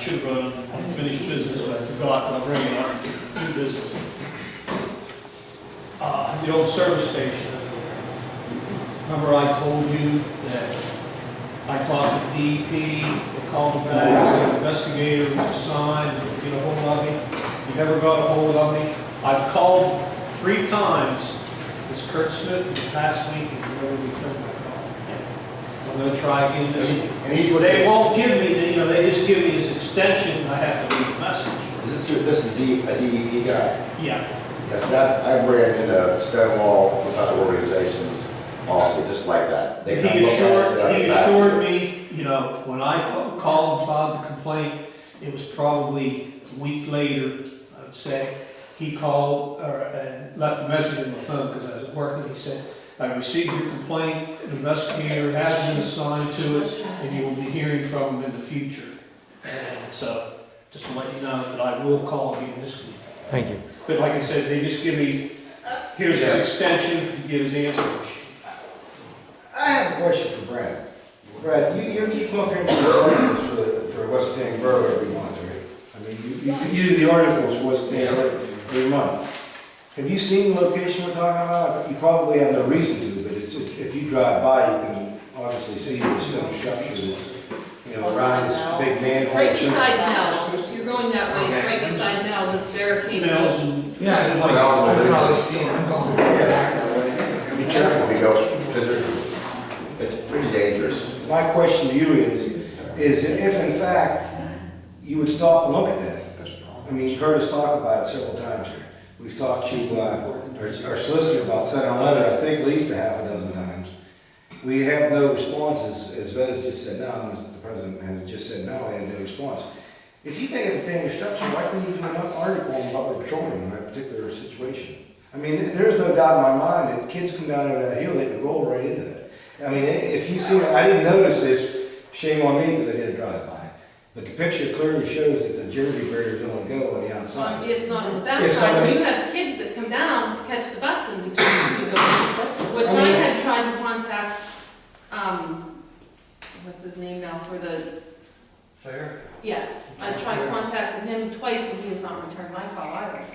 should run unfinished business, but I forgot, and I'll bring it up, new business. The old service station. Remember I told you that I talked to DEP, they called me back, an investigator was assigned, to get a hold of me. You never got a hold of me. I've called 3 times, this Kurt Smith, in the past week, and he never returned my call. So I'm gonna try again this week. They won't give me, they just give me his extension, I have to leave a message. This is a DEP guy? Yeah. Yes, that, I ran into Stonewall with other organizations also, just like that. They come look at us, He and assured me, when I called and filed the complaint, it was probably a week later, I would say, he called and left a message on the phone because I was at work, and he said, I received your complaint, an investigator has been assigned to it, and you will be hearing from him in the future. And so, just to let you know that I will call again this week. Thank you. But like I said, they just give me, here's his extension, he gives answers. I have a question for Brad. Brad, you keep looking into the articles for Wkcm Borough every month, right? I mean, you do the articles for Wkcm every month. Have you seen the location we're talking about? You probably have no reason to, but if you drive by, you can obviously see the stone structures, around this big manhole. Right beside Mel's, you're going that way, it's right beside Mel's, it's barricaded. Mel's and. Yeah, I've probably seen it, I'm going back. Be careful if you go, because it's pretty dangerous. My question to you is if in fact you would stop and look at that? I mean, you've heard us talk about it several times here. We've talked to our solicitor about sending a letter, I think at least a half a dozen times. We have no responses, as Vez just said no, the president has just said no, we had no response. If you think it's a dangerous structure, why couldn't you do an article on Butler Petroleum in that particular situation? I mean, there's no doubt in my mind that kids come down over that hill, they could roll right into that. I mean, if you see, I didn't notice this, shame on me because I did a drive-by. But the picture clearly shows that the jersey barriers only go on the outside. See, it's not on the backside, you have kids that come down to catch the bus in between the two buildings. Which I had tried to contact, what's his name now, for the... Fair? Yes, I tried contacting him twice and he has not returned my call either.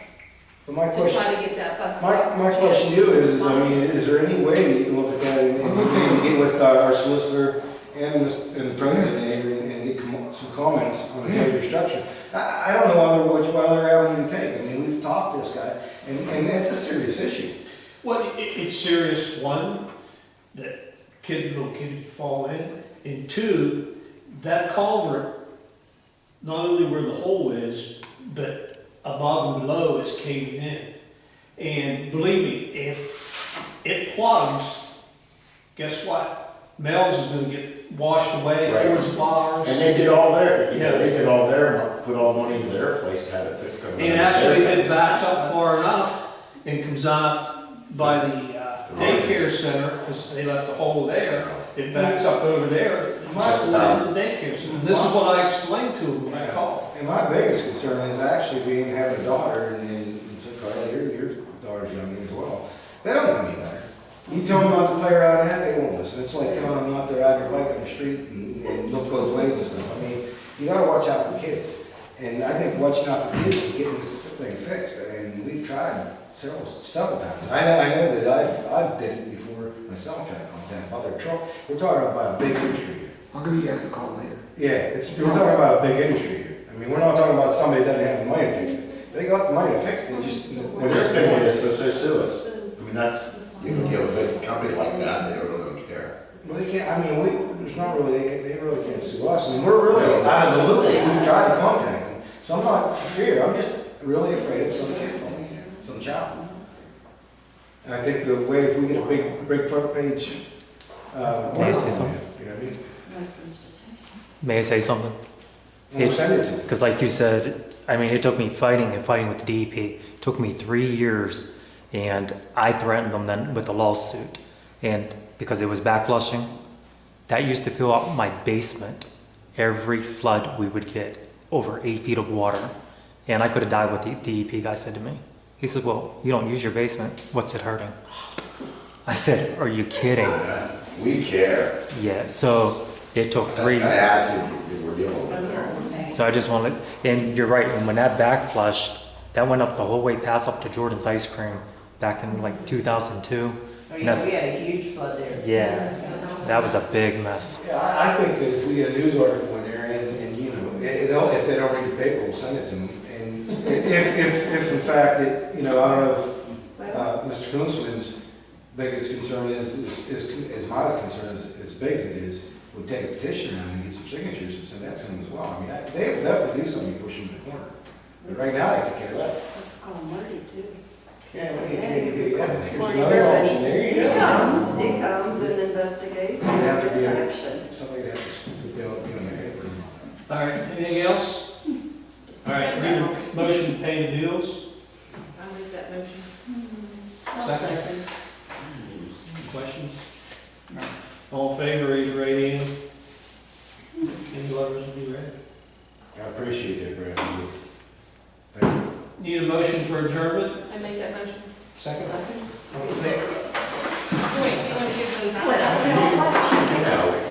But my To question, try to get that bus. my question to you is, I mean, is there any way that you can look at that and get with our solicitor and the president and get some comments on the major structure? I don't know which other avenue to take. I mean, we've talked to this guy, and it's a serious issue. Well, it's serious, one, that little kids fall in, and 2, that culvert, not only where the hole is, but above and below is caving in. And believe me, if it plugs, guess what? Mel's is gonna get washed away, Right. Ford's flowers. And they did all their, Yeah. they did all their, put all the money into their place to have it fixed. And actually, if it backs up far enough and comes out by the daycare center, because they left a hole there, it backs up over there, it might Just go into the daycare center. And this is what I explained to him when I called. And my biggest concern is actually having a daughter, and so Carla, your daughter's young as well. They don't know any better. You tell them not to play around that, they won't listen. It's like telling them not to ride their bike on the street and look both ways and stuff. I mean, you gotta watch out for kids. And I think watching out for kids is getting this thing fixed. And we've tried several times. I know that I've did it before myself, trying to contact other truck. We're talking about a big industry here. I'll give you guys a call later. Yeah, we're talking about a big industry here. I mean, we're not talking about somebody that doesn't have the money to fix it. They got the money to fix it, they just... When they're spending it, so sue us. I mean, that's, you have a big company like that, they really don't care. Well, they can't, I mean, there's not really, they really can't sue us, and we're really out of the loop if we try to contact them. So I'm not for fear, I'm just really afraid of some kid from some child. And I think the way, if we get a big front page, May I say something? you know what I mean? May I say something? We'll send it to them. Because like you said, I mean, it took me fighting with the DEP. It took me 3 years, and I threatened them then with a lawsuit. And because it was backflushing, that used to fill up my basement. Every flood we would get, over 8 feet of water. And I could have died, what the DEP guy said to me. He said, well, you don't use your basement. What's it hurting? I said, are you kidding? We care. Yeah, so it took That's the kind of attitude we're dealing with. So I just wanted, and you're right, and when that back flushed, that went up the whole way past up to Jordan's Ice Cream back in like 2002. Oh, And yeah, that's- we had a huge flood there. Yeah, that was a big mess. Yeah, I think that if we get a news article in there and, you know, if they don't read the paper, we'll send it to them. And if in fact, I don't know if Mr. Kunzman's biggest concern is my concern as big as it is, would take a petition around and get some signatures and send that to them as well. I mean, they will definitely do something to push them in the corner. But right now, they take care of that. Call Marty too. Yeah, well, you can't do that. Here's Marty another Griffin. option there. You He go. comes and investigates You have and to be takes a- action. Somebody that has to be able to be on their head. All right, anything else? All right, need a motion to pay the bills? I'll make that motion. Second. Questions? All in favor, raise your right hand. Any letters will be read. I appreciate that, Brad. Thank you. Need a motion for adjournment? I make that motion. Second. Second. All in favor?